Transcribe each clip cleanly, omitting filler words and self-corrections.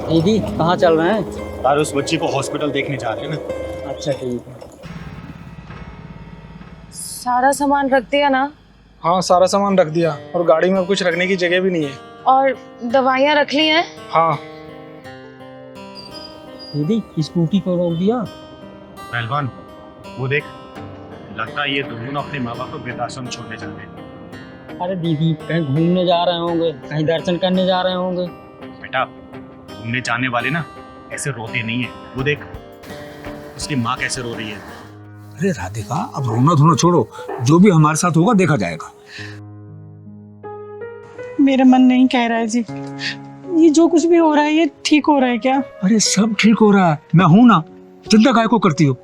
दीदी कहाँ चल रहे हैं? यार उस बच्ची को हॉस्पिटल देखने जा रहे हैं ना। अच्छा ठीक है। सारा सामान रख दिया ना? हाँ सारा सामान रख दिया और गाड़ी में कुछ रखने की जगह भी नहीं है। और दवाइयाँ रख ली हैं? हाँ दीदी स्कूटी को रोक दिया। पहलवान वो देख, लगता है ये दोनों अपने माँ बाप को वृद्धाश्रम छोड़ने जा रहे हैं। अरे दीदी कहीं घूमने जा रहे होंगे, कहीं दर्शन करने जा रहे होंगे। बेटा घूमने जाने वाले ना ऐसे रोते नहीं है। वो देख उसकी माँ कैसे रो रही है। अरे राधिका अब रोना धोना छोड़ो, जो भी हमारे साथ होगा देखा जाएगा। मेरा मन नहीं कह रहा है जी, ये जो कुछ भी हो रहा है ये ठीक हो रहा है क्या? अरे सब ठीक हो रहा है, मैं हूं ना, चिंता काहे को करती हो।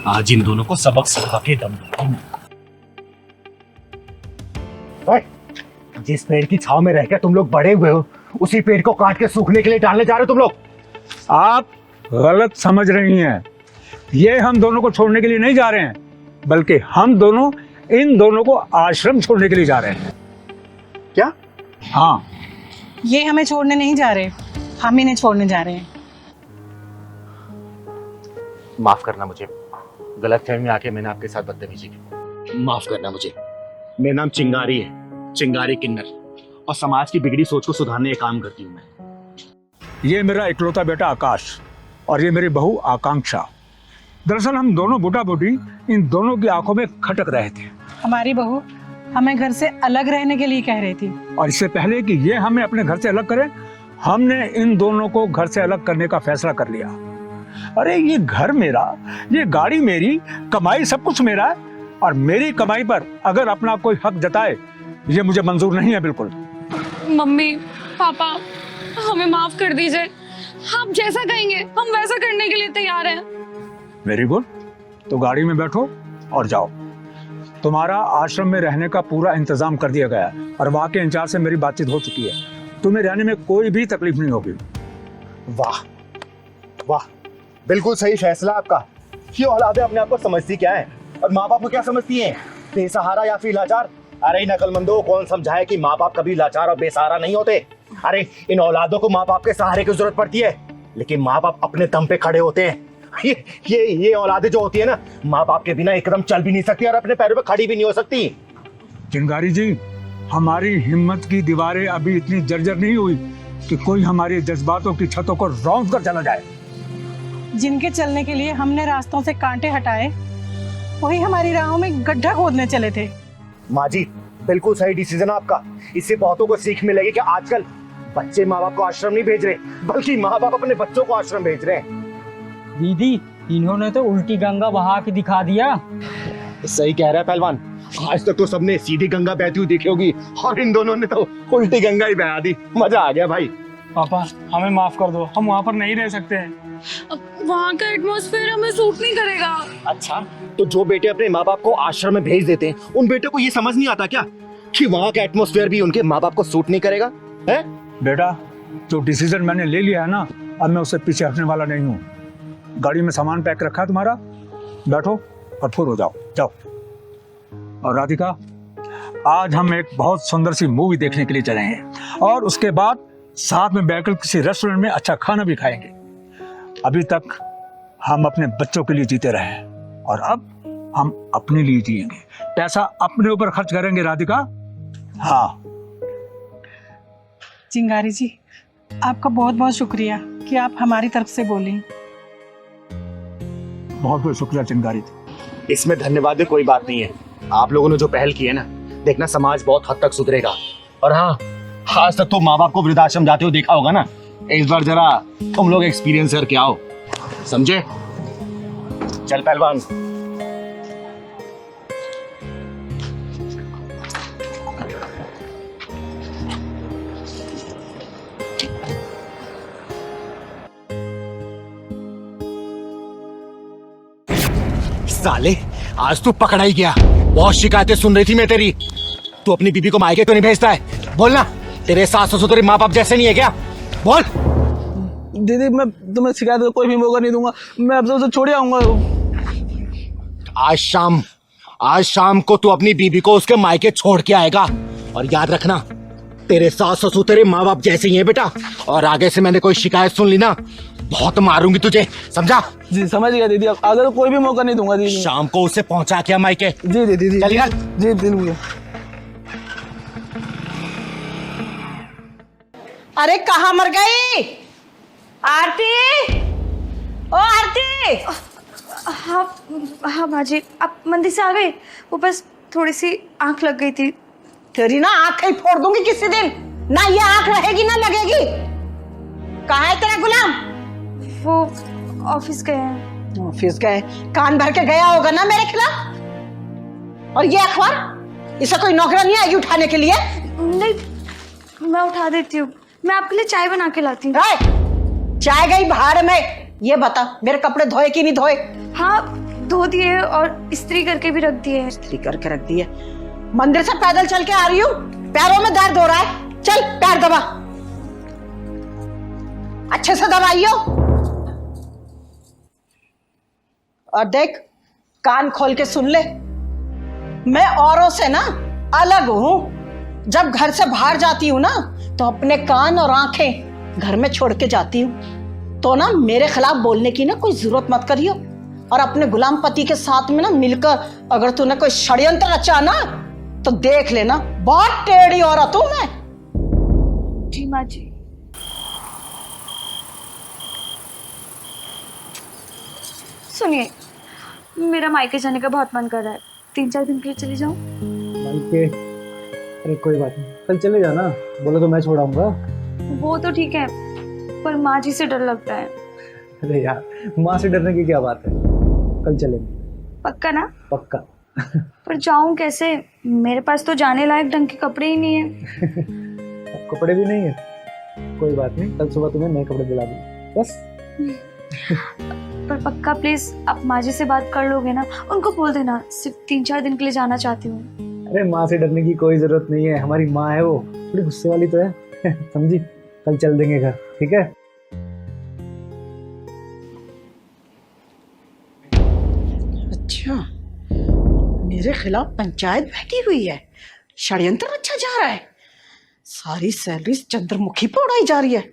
आज इन दोनों को सबक सिखा के दम दूंगा। जिस पेड़ की छाव में रहकर तुम लोग बड़े हुए हो, उसी पेड़ को काट के सूखने के लिए डालने जा रहे हो तुम लोग। आप गलत समझ रही हैं, ये हम दोनों को छोड़ने के लिए नहीं जा रहे हैं, बल्कि हम दोनों इन दोनों को आश्रम छोड़ने के लिए जा रहे हैं। क्या? हाँ ये हमें छोड़ने नहीं जा रहे, हम इन्हें छोड़ने जा रहे हैं। माफ करना मुझे, गलतफहमी में आके मैंने आपके साथ बदतमीजी की। माफ करना मुझे। मेरा नाम चिंगारी है, चिंगारी किन्नर, और समाज की बिगड़ी सोच को सुधारने का काम करती हूँ मैं। ये मेरा इकलौता बेटा आकाश और ये मेरी बहू आकांक्षा। दरअसल हम दोनों बूटा बूटी इन दोनों की आंखों में खटक रहे थे। हमारी बहू हमें घर से अलग रहने के लिए कह रही थी, और इससे पहले कि ये हमें अपने घर से अलग करें, हमने इन दोनों को घर से अलग करने का फैसला कर लिया। अरे ये घर मेरा, ये गाड़ी मेरी, कमाई सब कुछ मेरा है, और मेरी कमाई पर अगर अपना कोई हक जताए ये मुझे मंजूर नहीं है बिल्कुल। मम्मी पापा हमें माफ कर दीजिए, आप जैसा कहेंगे हम वैसा करने के लिए तैयार हैं। वेरी गुड, तो गाड़ी में बैठो और जाओ। तुम्हारा आश्रम में रहने का पूरा इंतजाम कर दिया गया है और वहाँ के इंचार्ज से मेरी बातचीत हो चुकी है। तुम्हें रहने में कोई भी तकलीफ नहीं होगी। वाह वाह, बिल्कुल सही फैसला आपका। ये औलादे अपने आप को समझती क्या है और माँ बाप को क्या समझती हैं? बेसहारा या फिर लाचार? अरे नकलमंदों, कौन समझाए कि माँ बाप कभी लाचार और बेसहारा नहीं होते। अरे इन औलादों को माँ बाप के सहारे की जरूरत पड़ती है, लेकिन माँ बाप अपने दम पे खड़े होते हैं। ये औलादे जो होती है ना, माँ बाप के बिना एकदम चल भी नहीं सकती और अपने पैरों पे खड़ी भी नहीं हो सकती। चिंगारी जी, हमारी हिम्मत की दीवारें अभी इतनी जर्जर नहीं हुई कि कोई हमारे जज्बातों की छतों को रौंद कर चला जाए। जिनके चलने के लिए हमने रास्तों से कांटे हटाए, वही हमारी राहों में गड्ढा खोदने चले थे। माँ जी बिल्कुल सही डिसीजन आपका। इससे बहुतों को सीख मिलेगी कि आजकल बच्चे माँ बाप को आश्रम नहीं भेज रहे, बल्कि माँ बाप अपने बच्चों को आश्रम भेज रहे हैं। दीदी इन्होंने तो उल्टी गंगा बहा के दिखा दिया। सही कह रहा है पहलवान, आज तक तो सबने सीधी गंगा बहती हुई देखी होगी और इन दोनों ने तो उल्टी गंगा ही बहा दी। मजा आ गया भाई। पापा हमें माफ कर दो, हम वहाँ पर नहीं रह सकते हैं। अब वहाँ का एटमॉस्फेयर हमें सूट नहीं करेगा। अच्छा, तो जो बेटे अपने माँ बाप को आश्रम में भेज देते हैं, उन बेटों को ये समझ नहीं आता क्या कि वहाँ का एटमॉस्फेयर भी उनके माँ बाप को सूट नहीं करेगा? है बेटा, जो डिसीजन मैंने ले लिया है ना, अब मैं उससे पीछे हटने वाला नहीं हूँ। गाड़ी में सामान पैक रखा है तुम्हारा, बैठो और फुर हो जाओ। जाओ। और राधिका, आज हम एक बहुत सुंदर सी मूवी देखने के लिए चले हैं और उसके बाद साथ में बैठकर किसी रेस्टोरेंट में अच्छा खाना भी खाएंगे। अभी तक हम अपने बच्चों के लिए जीते रहे हैं और अब हम अपने लिए जिएंगे, पैसा अपने ऊपर खर्च करेंगे। राधिका, हाँ। चिंगारी जी, आपका बहुत बहुत शुक्रिया कि आप हमारी तरफ से बोली। बहुत बहुत शुक्रिया चिंगारी। इसमें धन्यवाद कोई बात नहीं है। आप लोगों ने जो पहल की है ना, देखना समाज बहुत हद तक सुधरेगा। और हाँ, आज तक तो माँ बाप को वृद्धाश्रम जाते हुए देखा होगा ना, इस बार जरा तुम लोग एक्सपीरियंस करके आओ, समझे? चल पहलवान। साले, आज तू पकड़ा ही गया। बहुत शिकायतें सुन रही थी मैं तेरी। तू अपनी बीबी को मायके तो नहीं भेजता है? बोलना, तेरे सास ससुर तेरे माँ बाप जैसे नहीं है क्या? बोल। दीदी मैं तुम्हें शिकायत का कोई भी मौका नहीं दूंगा, मैं अब उसे छोड़ आऊंगा। आज शाम को तू अपनी बीबी को उसके मायके छोड़ के आएगा। और याद रखना, तेरे सास ससुर तेरे माँ बाप जैसे ही हैं बेटा, और आगे से मैंने कोई शिकायत सुन ली ना, बहुत मारूंगी तुझे, समझा? जी समझ गया दीदी, अब आगे कोई भी मौका नहीं दूंगा दीदी। शाम को उसे पहुंचा के मायके। जी दीदी जी, चल निकल। जी दीदी। अरे कहाँ मर गई आरती? ओ आरती! हाँ हाँ बाजी, आप मंदिर से आ गए? वो बस थोड़ी सी आंख लग गई थी। तेरी ना आंख ही फोड़ दूंगी किसी दिन, ना ये आंख रहेगी ना लगेगी। कहाँ है तेरा गुलाम? वो ऑफिस गए हैं। ऑफिस गए? कान भर के गया होगा ना मेरे खिलाफ। और ये अखबार, इसे कोई नौकरानी आएगी उठाने के लिए? नहीं, मैं उठा देती हूँ। मैं आपके लिए चाय बना के लाती हूँ। चाय गई भाड़ में। ये बता, मेरे कपड़े धोए कि नहीं धोए? हाँ धो दिए और इस्त्री करके भी रख दिए। इस्त्री करके रख दिए। मंदिर से पैदल चल के आ रही हूँ, पैरों में दर्द हो रहा है, चल पैर दबा, अच्छे से दबाइयो। और देख, कान खोल के सुन ले, मैं औरों से ना अलग हूं। जब घर से बाहर जाती हूँ ना, तो अपने कान और आंखें घर में छोड़ के जाती हूँ। तो ना मेरे खिलाफ बोलने की ना कोई जरूरत मत करियो। और अपने गुलाम पति के साथ में ना मिलकर अगर तूने कोई षड्यंत्र रचा ना, तो देख लेना, बहुत टेढ़ी औरत हूं मैं। जी माँ जी। सुनिए, मेरा मायके जाने का बहुत मन कर रहा है। 3-4 दिन के लिए चली जाऊं? मायके? अरे कोई बात नहीं, कल चले जाना, बोलो तो मैं छोड़ाऊंगा। वो तो ठीक है, पर माँ जी से डर लगता है। अरे यार, माँ से डरने की क्या बात है, कल चलेंगे। पक्का ना? पक्का। पर जाऊं कैसे? मेरे पास तो जाने लायक ढंग के कपड़े ही नहीं है। कपड़े भी नहीं है? कोई बात नहीं, कल सुबह तुम्हें नए कपड़े दिला दूंगा, बस। पर पक्का प्लीज आप माँ जी से बात कर लोगे ना? उनको बोल देना सिर्फ 3-4 दिन के लिए जाना चाहती हूँ। अरे माँ से डरने की कोई जरूरत नहीं है, हमारी माँ है, वो थोड़ी गुस्से वाली तो है। समझी? कल चल देंगे घर, ठीक है? अच्छा, मेरे खिलाफ पंचायत बैठी हुई है, षड्यंत्र रचा जा रहा है, सारी सैलरी चंद्रमुखी पे उड़ाई जा रही है।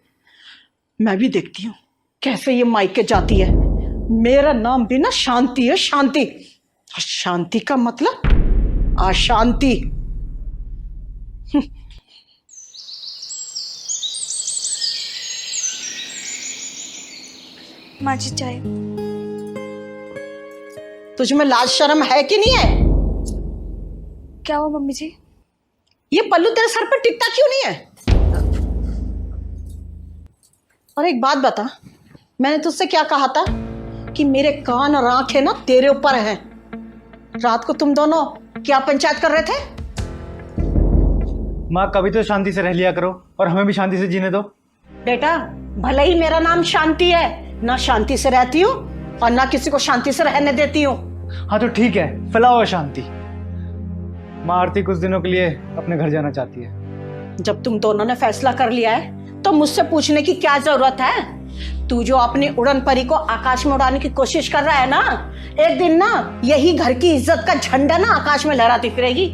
मैं भी देखती हूँ कैसे ये मायके जाती है। मेरा नाम भी ना शांति है, शांति। और शांति का मतलब अशांति। माँ जी चाय। तुझ में लाज शर्म है कि नहीं है? क्या हुआ मम्मी जी? ये पल्लू तेरे सर पर टिकता क्यों नहीं है? और एक बात बता, मैंने तुझसे क्या कहा था कि मेरे कान और आंखें ना तेरे ऊपर हैं। रात को तुम दोनों क्या पंचायत कर रहे थे? माँ, कभी तो शांति से रह लिया करो और हमें भी शांति से जीने दो। बेटा, भले ही मेरा नाम शांति है, ना शांति से रहती हूँ और ना किसी को शांति से रहने देती हूँ। हाँ तो ठीक है, फैलाओ शांति। माँ, आरती कुछ दिनों के लिए अपने घर जाना चाहती है। जब तुम दोनों ने फैसला कर लिया है तो मुझसे पूछने की क्या जरूरत है? तू जो अपनी उड़न परी को आकाश में उड़ाने की कोशिश कर रहा है ना, एक दिन ना यही घर की इज्जत का झंडा ना आकाश में लहराती फिरेगी।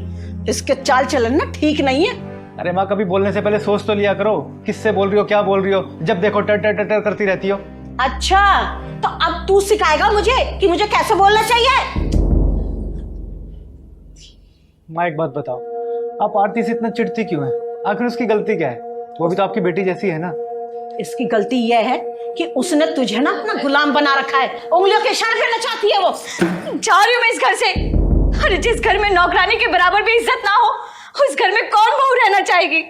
इसके चाल चलन ना ठीक नहीं है। अरे माँ, कभी बोलने से पहले सोच तो लिया करो, किससे बोल रही हो, क्या बोल रही हो। जब देखो टर टर टर टर करती रहती हो। अच्छा, तो अब तू सिखाएगा मुझे कि मुझे कैसे बोलना चाहिए? माँ, एक बात बताओ, आप आरती से इतना चिढ़ती क्यों है? आखिर उसकी गलती क्या है? वो भी तो आपकी बेटी जैसी है ना। इसकी गलती यह है कि उसने तुझे ना अपना गुलाम बना रखा है, उंगलियों के इशारे पे नचाती है वो। जा रही हूँ मैं इस घर से। अरे जिस घर में नौकरानी के बराबर भी इज्जत ना हो, उस घर में कौन बहू रहना चाहेगी?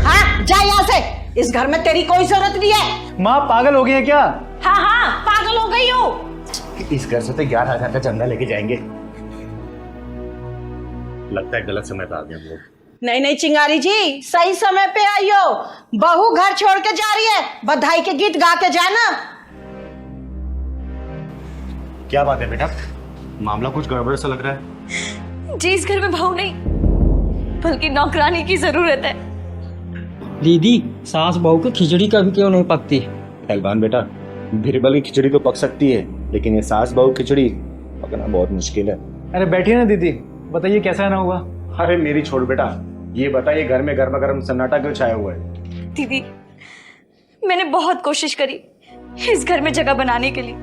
हाँ, जा यहाँ से। इस घर में तेरी कोई जरूरत नहीं है। माँ, पागल हो गई है क्या? हाँ हाँ, पागल हो गई हूँ। इस घर से तो 11,000 का चंदा लेके जाएंगे। लगता है गलत समय पे आ गए हम लोग। नहीं नहीं चिंगारी जी, सही समय पे आई हो। बहू घर छोड़ के जा रही है, बधाई के गीत गा के जाना। क्या बात है बेटा, मामला कुछ गड़बड़ सा लग रहा है। जी, इस घर में बहू नहीं बल्कि नौकरानी की जरूरत है। दीदी, सास बहू की खिचड़ी कभी क्यों नहीं पकती? पहलवान बेटा, बिरबल की खिचड़ी तो पक सकती है, लेकिन ये सास बहू खिचड़ी पकना बहुत मुश्किल है। अरे बैठिए ना दीदी, बताइए कैसा ना हुआ। अरे मेरी छोड़ बेटा, ये बताइए घर में गर्मा गर्म सन्नाटा क्यों छाया हुआ है? दीदी, मैंने बहुत कोशिश करी इस घर में जगह बनाने के लिए,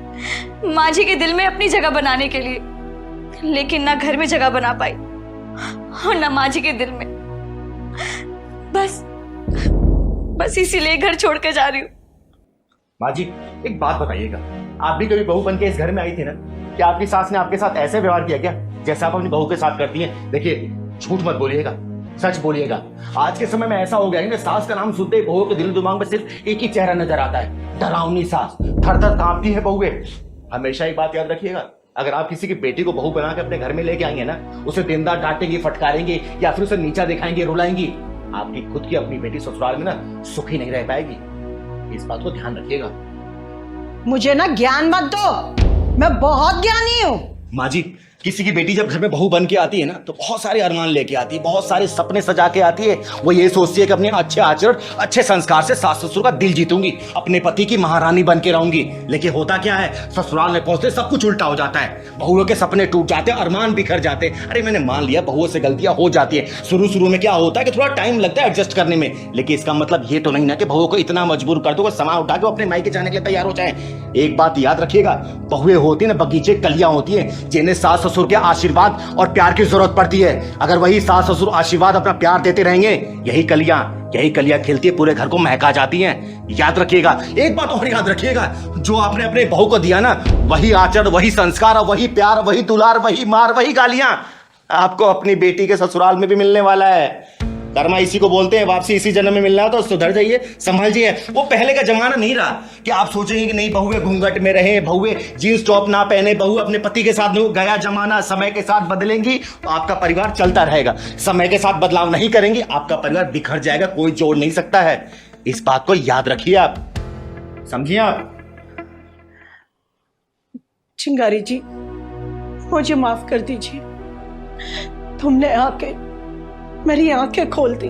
माँ जी के दिल में अपनी जगह बनाने के लिए, लेकिन ना घर में जगह बना पाई और ना माँ जी के दिल में। बस इसीलिए घर छोड़ के जा रही हूँ। माँ जी एक बात बताइएगा, आप भी कभी बहू बन के इस घर में आई थी ना? क्या आपकी सास ने आपके साथ ऐसे व्यवहार किया क्या जैसे आप अपनी बहू के साथ करती हैं? देखिए झूठ मत बोलिएगा, सच बोलिएगा। आज के समय में ऐसा हो गया है कि सास का नाम सुनते ही बहू के दिल दिमाग में सिर्फ एक ही चेहरा नजर आता है, डरावनी सास। थर थर कांपती है बहुए। हमेशा एक बात याद रखिएगा, अगर आप किसी की बेटी को बहू बना के अपने घर में लेके आएंगे ना, उसे दिन रात डांटेंगे, फटकारेंगे या फिर उसे नीचा दिखाएंगे, रुलाएंगी, आपकी खुद की अपनी बेटी ससुराल में ना सुखी नहीं रह पाएगी। इस बात को ध्यान रखिएगा। मुझे ना ज्ञान मत दो, मैं बहुत ज्ञानी हूँ। माँ जी किसी की बेटी जब घर में बहू बन के आती है ना तो बहुत सारे अरमान लेके आती है, बहुत सारे सपने सजा के आती है। वो ये सोचती है कि अपने अच्छे आचरण, अच्छे संस्कार से सास ससुर का दिल जीतूंगी, अपने पति की महारानी बन के रहूंगी। लेकिन होता क्या है, ससुराल में पहुंचते सब कुछ उल्टा हो जाता है। बहुओं के सपने टूट जाते हैं, अरमान बिखर जाते हैं। अरे मैंने मान लिया बहुओं से गलतियां हो जाती है, शुरू में क्या होता है कि थोड़ा टाइम लगता है एडजस्ट करने में, लेकिन इसका मतलब ये तो नहीं ना कि बहुओं को इतना मजबूर कर दो कि सामान उठा के अपने मायके जाने के लिए तैयार हो जाए। एक बात याद रखिएगा, बहुएं होती है ना बगीचे कलियां होती है जिन्हें सास ससुर के आशीर्वाद और प्यार की जरूरत पड़ती है। अगर वही सास ससुर आशीर्वाद अपना प्यार देते रहेंगे, यही कलियां खिलती है, पूरे घर को महका जाती हैं। याद रखिएगा, एक बात और याद रखिएगा, जो आपने अपने बहू को दिया ना, वही आचरण, वही संस्कार, वही प्यार, वही दुलार, वही मार, वही गालियां आपको अपनी बेटी के ससुराल में भी मिलने वाला है। कर्मा इसी को बोलते हैं, वापसी इसी जन्म में मिलना है। तो सुधर जाइए, संभल जाइए। वो पहले का जमाना नहीं रहा कि आप सोचेंगे कि नहीं बहुए घूंघट में रहे, बहुए जींस टॉप ना पहने, बहू अपने पति के साथ नहीं। गया जमाना, समय के साथ बदलेंगी तो आपका परिवार चलता रहेगा। समय के साथ बदलाव नहीं करेंगे, आपका परिवार बिखर जाएगा, कोई जोड़ नहीं सकता है। इस बात को याद रखिए, आप समझिए। आप चिंगारी जी, मुझे माफ कर दीजिए। तुमने आके मेरी आंखें खोल दी।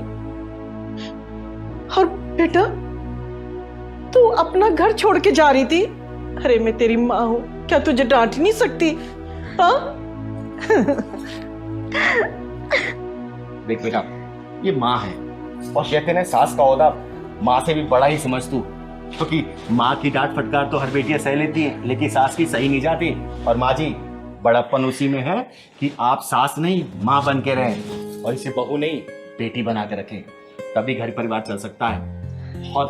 और बेटा, तू अपना घर छोड़ के जा रही थी। अरे मैं तेरी माँ हूं, क्या तुझे डांट नहीं सकती? हाँ? देख बेटा, ये माँ है और कहते हैं सास का ओहदा माँ से भी बड़ा ही समझ तू, क्योंकि माँ की डांट फटकार तो हर बेटियां सह लेती हैं, लेकिन सास की सही नहीं जाती। और माँ जी, बड़प्पन उसी में है कि आप सास नहीं माँ बन के रहें और इसे बहू नहीं बेटी बना के रखें, तभी घर परिवार चल सकता है। और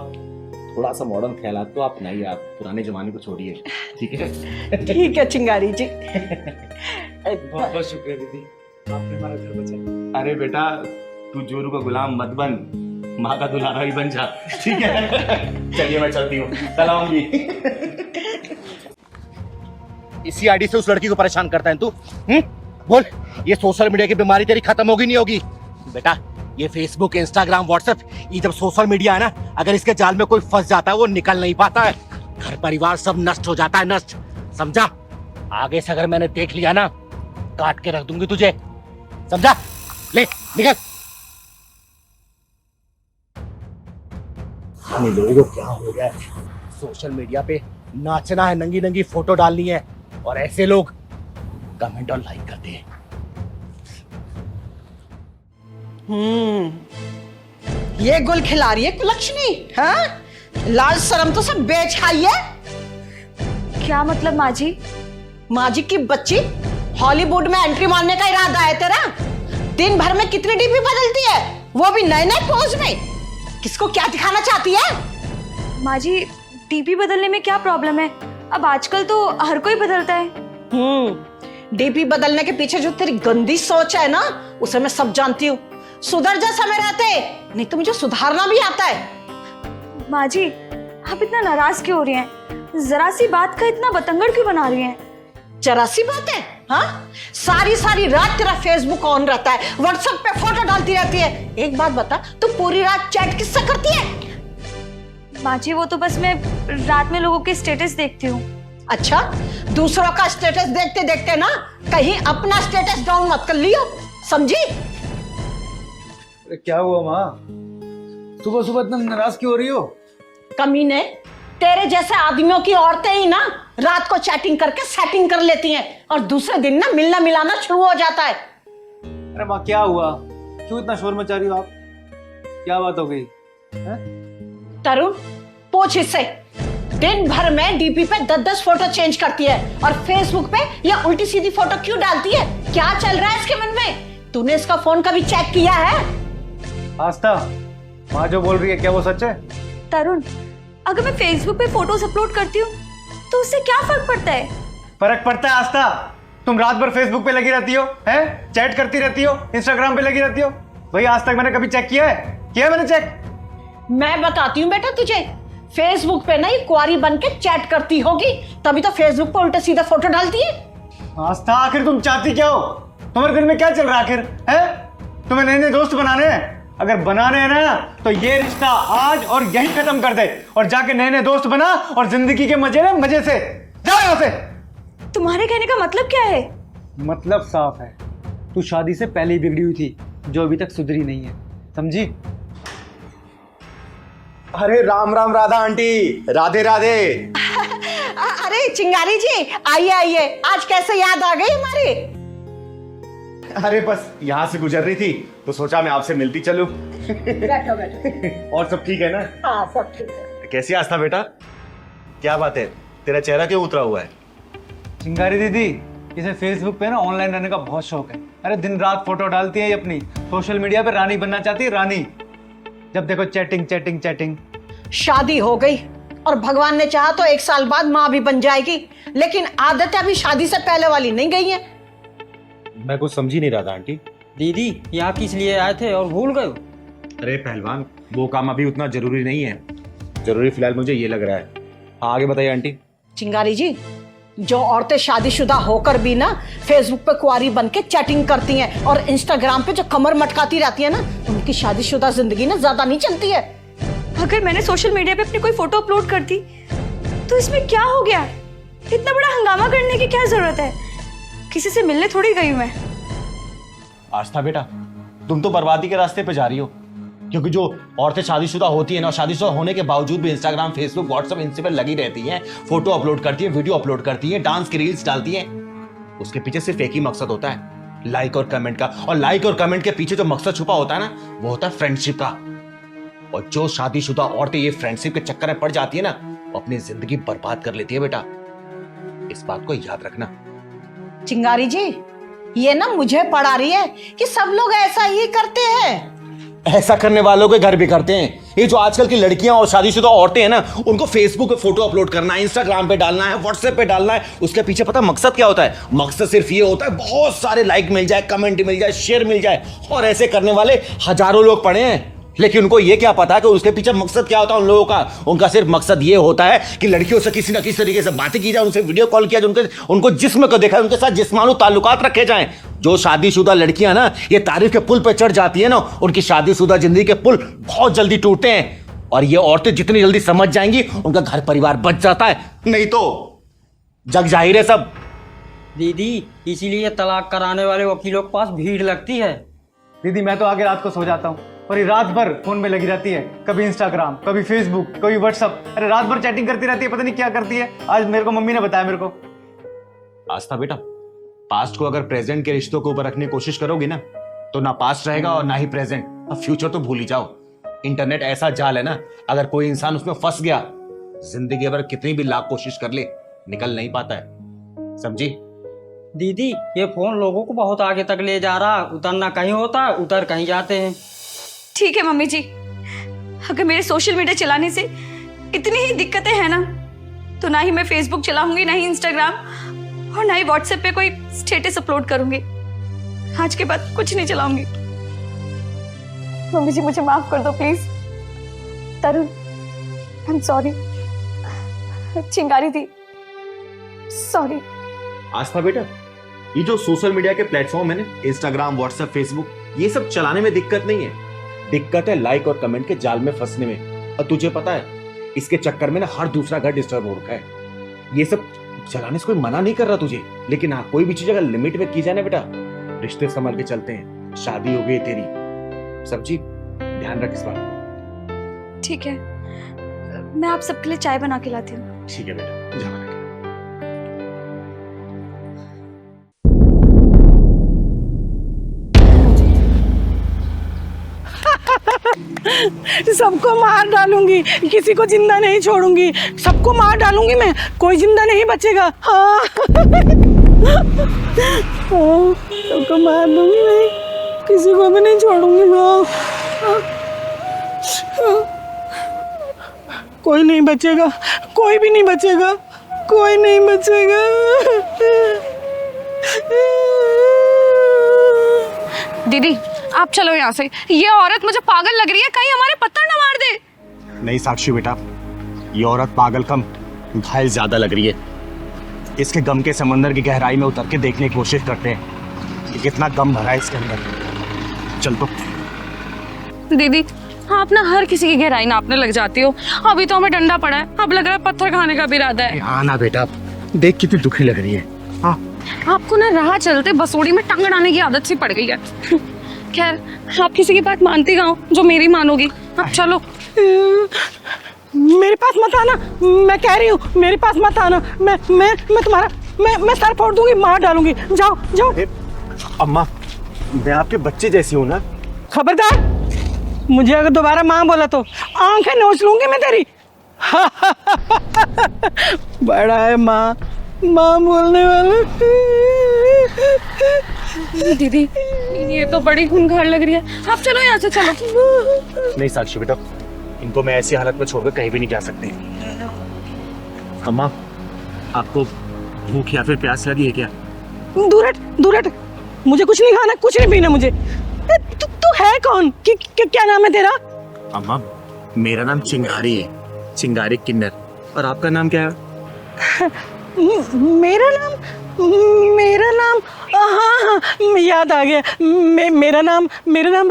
थोड़ा सा मॉडर्न ख्यालात तो आप नहीं, आप पुराने जमाने को छोड़िए, ठीक है? ठीक है चिंगारी जी। बहुत बहुत शुक्रिया दीदी, आपने हमारा घर बचाया। अरे बेटा, तू जोरू का गुलाम मत बन, माँ का दुलारा ही बन जा, ठीक है? चलिए मैं चलती हूँ, चलाऊंगी। इसी आईडी से उस लड़की को परेशान करता है तू? बोल, ये सोशल मीडिया की बीमारी तेरी खत्म होगी नहीं होगी? बेटा, ये फेसबुक, इंस्टाग्राम, व्हाट्सएप, ये जब सोशल मीडिया है ना, अगर इसके जाल में कोई फंस जाता है वो निकल नहीं पाता है। घर परिवार सब नष्ट हो जाता है, नष्ट, समझा? आगे से अगर मैंने देख लिया ना, काट के रख दूंगी तुझे, समझा? ले निकल। हमें लोगों को क्या हो गया है, सोशल मीडिया पे नाचना है, नंगी नंगी फोटो डालनी है, और ऐसे लोग कमेंट और लाइक करते हैं। ये गुल खिला रही है कुलक्षणी, हाँ? लाज शर्म तो सब बेच आई है। क्या मतलब माँ जी? माँ जी की बच्ची, हॉलीवुड में एंट्री मारने का इरादा है तेरा? दिन भर में कितनी डीपी बदलती है, वो भी नए नए पोज में। किसको क्या दिखाना चाहती है? माँ जी, डीपी बदलने में क्या प्रॉब्लम है? अब आजकल तो हर कोई बदलता है। डीपी बदलने के पीछे जो तेरी गंदी सोच है ना, उसे मैं सब जानती हूँ। सुधर जा समय रहते, नहीं तो मुझे सुधारना भी आता है। माँ जी, आप इतना नाराज क्यों हो रही हैं? जरा सी बात का इतना बतंगड़ क्यों बना रही हैं? जरा सी बात है, हाँ? सारी रात तेरा फेसबुक ऑन रहता है, व्हाट्सएप पे फोटो डालती रहती है। एक बात बता, तू पूरी रात चैट किससे करती है? माँ जी, वो तो बस मैं रात में लोगों के स्टेटस देखती हूँ। अच्छा, दूसरों का स्टेटस देखते देखते ना कहीं अपना स्टेटस डाउन मत कर लियो, समझी? अरे क्या हुआ माँ, सुबह सुबह इतना नाराज क्यों हो रही हो? कमीने, तेरे जैसे आदमियों की औरतें ही ना रात को चैटिंग करके सेटिंग कर लेती हैं और दूसरे दिन ना मिलना मिलाना शुरू हो जाता है। अरे माँ क्या हुआ, क्यों इतना शोर मचा रही हो आप? क्या बात हो गई? तरुण, पूछ इससे। दिन भर में डीपी पे 10-10 फोटो चेंज करती है और फेसबुक पे ये उल्टी सीधी फोटो क्यों डालती है? क्या चल रहा है इसके मन में? तूने इसका फोन कभी चेक किया है? आस्था, माँ जो बोल रही है क्या वो सच है? तरुण, अगर मैं फेसबुक पे फोटोज अपलोड करती हूँ तो उससे क्या फर्क पड़ता है? फर्क पड़ता है आस्था। तुम रात भर फेसबुक पे लगी रहती हो, हैं? चैट करती रहती हो, इंस्टाग्राम पे लगी रहती हो। भाई आज तक मैंने कभी चेक किया है? किया मैंने चेक? मैं बताती हूँ बेटा तुझे। फेसबुक पे ना ये कुंवारी बन के चैट करती होगी, तभी तो फेसबुक पे उल्टे सीधे फोटो डालती है। आस्था, आखिर तुम चाहती क्या हो? तुम्हारे दिल में क्या चल रहा है आखिर? हैं? तुम्हें नए नए दोस्त बनाने हैं? अगर बनाने हैं ना तो ये रिश्ता आज और यही खत्म कर दे और जाके नए नए दोस्त बना और जिंदगी के मजे ले मजे से। जाओ यहाँ से। तुम्हारे कहने का मतलब क्या है? मतलब साफ है, तू शादी से पहले ही बिगड़ी हुई थी जो अभी तक सुधरी नहीं है, समझी? अरे राम राम राधा आंटी, राधे राधे। अरे चिंगारी जी, आइए आइए, आज कैसे याद आ गई हमारी? अरे बस यहाँ से गुजर रही थी तो सोचा मैं आपसे मिलती चलूं। बैठो बैठो। और सब ठीक है ना? हाँ सब ठीक है। कैसी आस्था बेटा? क्या बात है, तेरा चेहरा क्यों उतरा हुआ है? चिंगारी दीदी, इसे फेसबुक पे ना ऑनलाइन रहने का बहुत शौक है। अरे दिन रात फोटो डालती है ये अपनी, सोशल मीडिया पे रानी बनना चाहती है, रानी। जब देखो चैटिंग चैटिंग चैटिंग। शादी हो गई और भगवान ने चाहा तो 1 साल बाद माँ भी बन जाएगी, लेकिन आदतें अभी शादी से पहले वाली नहीं गई हैं। मैं कुछ समझी नहीं रहा था आंटी। दीदी यहाँ किस लिए आए थे और भूल गए? अरे पहलवान, वो काम अभी उतना जरूरी नहीं है। जरूरी फिलहाल मुझे ये लग रहा है। हाँ, आगे बताइए आंटी। चिंगारी जी, जो औरतें शादीशुदा होकर भी ना फेसबुक पे कुंवारी बन के चैटिंग करती हैं और इंस्टाग्राम पे जो कमर मटकाती रहती है ना, उनकी शादीशुदा जिंदगी ना ज्यादा नहीं चलती है। अगर मैंने सोशल मीडिया पे अपनी कोई फोटो अपलोड कर दी तो इसमें क्या हो गया? इतना बड़ा हंगामा करने की क्या जरूरत है? किसी से मिलने थोड़ी गई मैं। आस्था बेटा, तुम तो बर्बादी के रास्ते पे जा रही हो, क्योंकि जो औरतें शादीशुदा होती है ना, शादीशुदा होने के बावजूद भी इंस्टाग्राम, फेसबुक, व्हाट्सएप, इन पे लगी रहती हैं, फोटो अपलोड करती हैं, वीडियो अपलोड करती हैं, डांस की रील्स डालती हैं, उसके पीछे सिर्फ एक ही मकसद होता है, लाइक और कमेंट का। और लाइक और कमेंट के पीछे जो मकसद छुपा होता है ना, वो होता है फ्रेंडशिप का। और जो शादीशुदा औरतें ये फ्रेंडशिप के चक्कर में पड़ जाती है ना, वो अपनी जिंदगी बर्बाद कर लेती है बेटा। इस बात को याद रखना। चिंगारी जी, ये ना मुझे पढ़ा रही है कि सब लोग ऐसा ही करते हैं। ऐसा करने वालों के घर भी करते हैं। ये जो आजकल की लड़कियां और शादीशुदा औरतें हैं ना, उनको फेसबुक पे फोटो अपलोड करना है, इंस्टाग्राम पे डालना है, व्हाट्सएप पे डालना है, उसके पीछे पता मकसद क्या होता है? मकसद सिर्फ ये होता है बहुत सारे लाइक मिल जाए, कमेंट मिल जाए, शेयर मिल जाए। और ऐसे करने वाले हजारों लोग पड़े हैं, लेकिन उनको ये क्या पता कि उसके पीछे मकसद क्या होता है उन लोगों का? उनका सिर्फ मकसद ये होता है कि लड़कियों से किसी ना किसी तरीके से बातें की जाए, उनसे वीडियो कॉल किया जाए, उनको जिस्म को देखा, उनके साथ जिस्मानी ताल्लुकात रखे जाएं। जो शादीशुदा लड़कियां ना ये तारीफ के पुल पे चढ़ जाती है ना, उनकी शादीशुदा जिंदगी के पुल बहुत जल्दी टूटते हैं। और ये औरतें जितनी जल्दी समझ जाएंगी, उनका घर परिवार बच जाता है, नहीं तो जग जाहिर है सब। दीदी इसीलिए तलाक कराने वाले वकीलों के पास भीड़ लगती है। दीदी मैं तो आगे रात को सो जाता हूँ और ये रात भर फोन में लगी रहती है, कभी इंस्टाग्राम, कभी फेसबुक, कभी व्हाट्सएप। अरे रात भर चैटिंग करती रहती है, पता नहीं क्या करती है। आज मेरे को मम्मी ने बताया मेरे को। आस्था बेटा, पास्ट को अगर प्रेजेंट के रिश्तों के ऊपर रखने की कोशिश करोगी ना, तो ना पास्ट रहेगा और ना ही प्रेजेंट। अब फ्यूचर तो भूल ही जाओ। इंटरनेट ऐसा जाल है ना, अगर कोई इंसान उसमें फंस गया, जिंदगी भर कितनी भी लाख कोशिश कर ले, निकल नहीं पाता है, समझी? दीदी ये फोन लोगों को बहुत आगे तक ले जा रहा है। उतरना कहीं होता है, उतर कहीं जाते हैं। ठीक है मम्मी जी, अगर मेरे सोशल मीडिया चलाने से इतनी ही दिक्कतें हैं ना, तो ना ही मैं फेसबुक चलाऊंगी, ना ही इंस्टाग्राम और ना ही व्हाट्सएप पे कोई स्टेटस अपलोड करूंगी। आज के बाद कुछ नहीं चलाऊंगी। मम्मी जी मुझे माफ कर दो please. Tarun, I am sorry. चिंगारी दी, सॉरी। आस्था बेटा, ये जो सोशल मीडिया के प्लेटफॉर्म है ना, इंस्टाग्राम, व्हाट्सएप, फेसबुक, ये सब चलाने में दिक्कत नहीं है। दिक्कत है लाइक और कमेंट के जाल में फंसने में। और तुझे पता है, इसके चक्कर में ना हर दूसरा घर डिस्टर्ब हो रखा है। ये सब चलाने से कोई मना नहीं कर रहा तुझे, लेकिन हाँ, कोई भी चीज अगर लिमिट में की जाए ना बेटा, रिश्ते संभल के चलते हैं। शादी हो गई तेरी, सब्जी, ध्यान रख इस बात। ठीक है, मैं आप सबके लिए चाय बना के लाती हूँ। ठीक है बेटा, जा। सबको मार डालूंगी, किसी को जिंदा नहीं छोड़ूंगी, सबको मार डालूंगी मैं, कोई जिंदा नहीं बचेगा। हाँ सबको मार दूंगी मैं, किसी को भी नहीं छोड़ूंगी। हाँ कोई नहीं बचेगा, कोई भी नहीं बचेगा, कोई नहीं बचेगा। दीदी आप चलो यहाँ से, ये औरत मुझे पागल लग रही है, कहीं हमारे पत्थर न मार दे। नहीं साक्षी बेटा, ये औरत पागल कम घायल ज्यादा लग रही है। इसके गम के समंदर की गहराई में उतर के देखने की कोशिश करते हैं कि कितना गम भरा है इसके अंदर। चल तो। दीदी आप ना हर किसी की गहराई नापने लग जाती हो। अभी तो हमें डंडा पड़ा है, अब लग रहा है पत्थर खाने का भी इरादा है। हाँ ना बेटा, देख कितनी दुखी लग रही है। हाँ आपको ना राह चलते बसोड़ी में टंग अड़ाने की आदत सी पड़ गई है। खैर आप किसी की बात मानती कहाँ हो जो मेरी मानोगी। अब चलो। मेरे पास मत आना, मैं कह रही हूँ मेरे पास मत आना। मैं तुम्हारा मैं सर फोड़ दूंगी, मार डालूंगी। जाओ जाओ। अम्मा मैं आपके बच्चे जैसी हूँ ना। खबरदार, मुझे अगर दोबारा माँ बोला तो आंखें नोच लूंगी मैं तेरी। बड़ा है माँ, माँ बोलने वाला। दीदी ये तो बड़ी खूंखार लग रही है, आप चलो यहाँ से, चलो। नहीं साक्षी बेटा, इनको मैं ऐसी हालत में छोड़कर कहीं भी नहीं जा सकते। अम्मा आपको भूख या फिर प्यास लगी है क्या? दूर हट, दूर हट, मुझे कुछ नहीं खाना, कुछ नहीं पीना मुझे। तू है कौन? क्या नाम है तेरा? अम्मा मेरा नाम चिंगारी है, चिंगारी किन्नर। और आपका नाम क्या है? मेरा नाम हाँ याद आ गया। मेरा नाम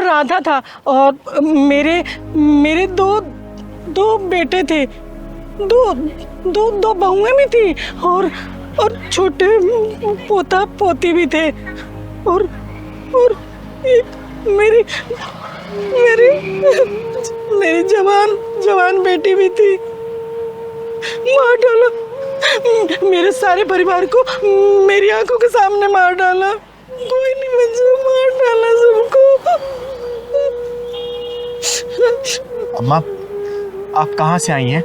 राधा था और मेरे दो बेटे थे, दो बहुएं भी थी और छोटे पोता पोती भी थे और एक मेरी जवान बेटी भी थी। मार डाला मेरे सारे परिवार को, मेरी आंखों के सामने मार डाला। कोई नहीं बचा, मार डाला सबको। अम्मा आप कहाँ से आई हैं?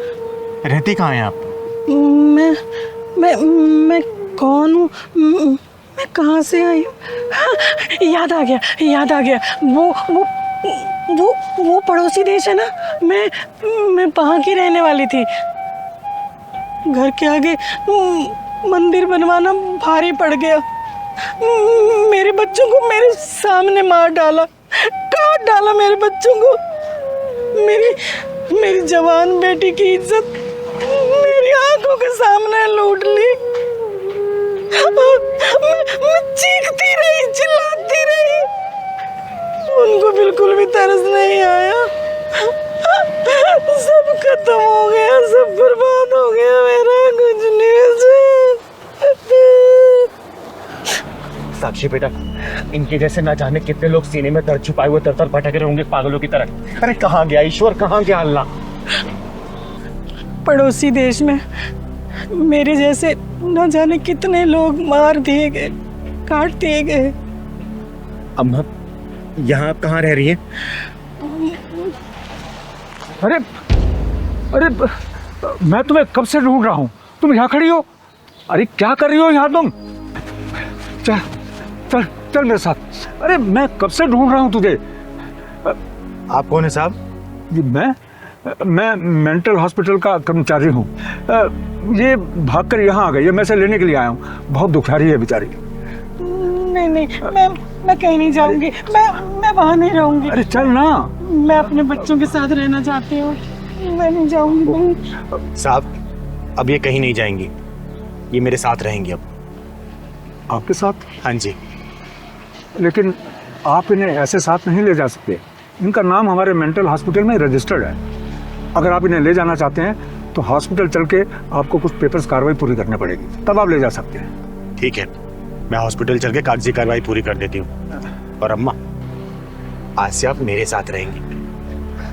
रहती कहाँ हैं आप? मैं कौन हूँ? मैं कहाँ से आई हूँ? हाँ, याद आ गया। वो पड़ोसी देश है ना, मैं वहाँ की रहने वाली थी। घर के आगे मंदिर बनवाना भारी पड़ गया। मेरे बच्चों को मेरे सामने मार डाला, काट डाला मेरे बच्चों को। मेरी जवान बेटी की इज्जत मेरी आंखों के सामने लूट ली। मैं चीखती रही, चिल्लाती रही, उनको बिल्कुल भी तरस नहीं आया। सब खत्म हो गया, सब बर्बाद हो गया, मेरा कुछ नहीं बचा। साक्षी बेटा, इनके जैसे ना जाने कितने लोग सीने में दर्द छुपाए हुए तर भटक रहे होंगे पागलों की तरह। अरे कहाँ गया ईश्वर, कहाँ गया अल्लाह? पड़ोसी देश में मेरे जैसे न जाने कितने लोग मार दिए गए, काट दिए गए। अम्मा यहाँ आप कहाँ रह रही हैं? अरे मैं तुम्हें कब से ढूंढ रहा हूँ, तुम यहाँ खड़ी हो। अरे क्या कर रही हो यहाँ तुम? चल चल चल मेरे साथ। अरे मैं कब से ढूंढ रहा हूँ तुझे। आप कौन है साहब? जी मैं मेंटल हॉस्पिटल का कर्मचारी हूँ। ये भागकर यहाँ आ गई है, मैं इसे लेने के लिए आया हूँ। बहुत दुखियारी है बेचारी। नहीं मैं कहीं नहीं जाऊंगी, मैं वहाँ नहीं रहूंगी। अरे चल ना। मैं अपने बच्चों के साथ रहना चाहती हूँ, मैं नहीं जाऊंगी। साहब अब ये कहीं नहीं जाएंगी, ये मेरे साथ रहेंगी। अब आपके साथ? हाँ जी। लेकिन आप इन्हें ऐसे साथ नहीं ले जा सकते, इनका नाम हमारे मेंटल हॉस्पिटल में रजिस्टर्ड है। अगर आप इन्हें ले जाना चाहते हैं तो हॉस्पिटल चल के आपको कुछ पेपर्स कार्रवाई पूरी करनी पड़ेगी, तब आप ले जा सकते हैं। ठीक है, मैं हॉस्पिटल चल के कागजी कार्रवाई पूरी कर देती हूँ। और अम्मा आज से आप मेरे साथ रहेंगी।